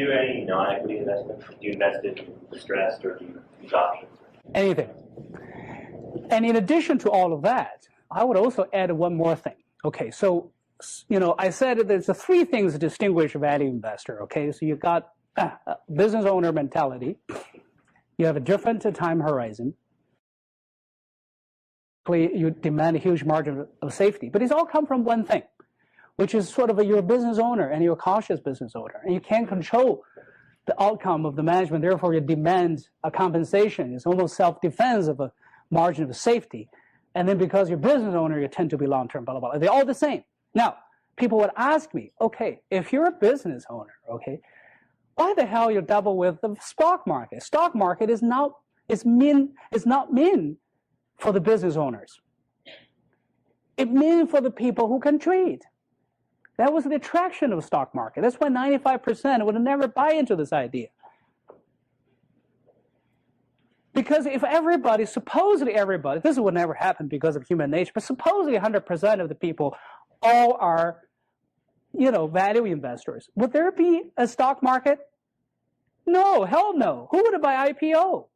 you do any non-equity investment? Do you invest in distressed or do you use options? Anything. And in addition to all of that, I would also add one more thing. Okay, so I said that there's three things that distinguish a value investor. Okay, so you've got business owner mentality. You have a different time horizon. You demand a huge margin of safety, but it's all come from one thing, which is sort of you're a business owner and you're a cautious business owner, and you can't control the outcome of the management. Therefore, you demand a compensation. It's almost self-defense of a margin of safety. And then because you're a business owner, you tend to be long-term, blah, blah, blah. They're all the same. Now, people would ask me, okay, if you're a business owner, okay, why the hell you double with the stock market? Stock market is not meant for the business owners. It means for the people who can trade. That was the attraction of the stock market. That's why 95% would never buy into this idea. Because if everybody, supposedly everybody, this would never happen because of human nature, but supposedly 100% of the people all are, value investors. Would there be a stock market? No, hell no. Who would buy IPO?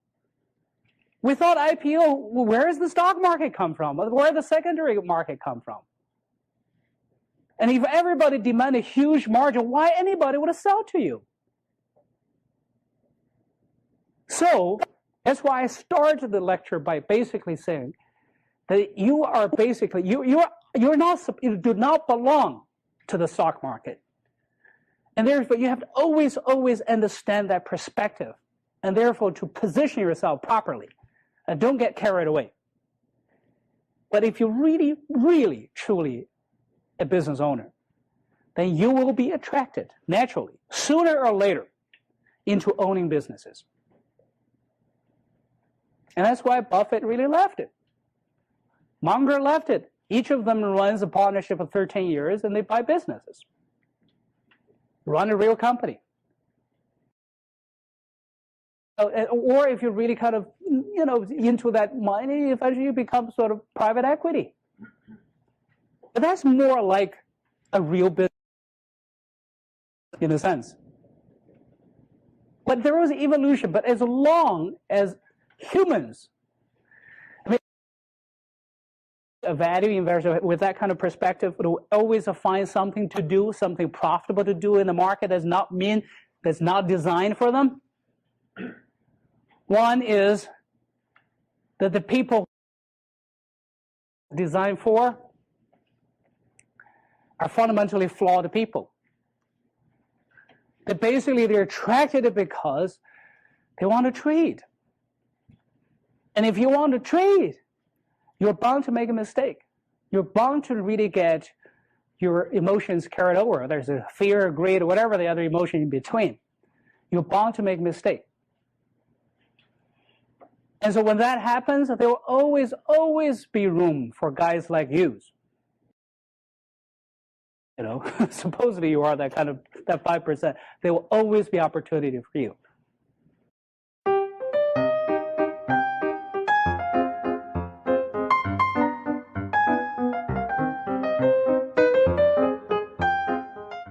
Without IPO, where does the stock market come from? Where does the secondary market come from? And if everybody demanded a huge margin, why anybody would sell to you? So that's why I started the lecture by basically saying that you are basically you do not belong to the stock market, and therefore you have to always understand that perspective, and therefore to position yourself properly, and don't get carried away. But if you're really truly a business owner, then you will be attracted naturally, sooner or later, into owning businesses. And that's why Buffett really left it. Munger left it. Each of them runs a partnership of 13 years, and they buy businesses. Run a real company. Or if you're really kind of, into that money, eventually you become sort of private equity. But that's more like a real business in a sense. But there was evolution. But as long as humans, a value investor with that kind of perspective will always find something to do, something profitable to do in the market that's not designed for them. One is that the people designed for are fundamentally flawed people. That basically they're attracted because they want to trade. And if you want to trade, you're bound to make a mistake. You're bound to really get your emotions carried over. There's a fear, greed, or whatever the other emotion in between. You're bound to make a mistake. And so when that happens, there will always be room for guys like you. Supposedly you are that 5%. There will always be opportunity for you.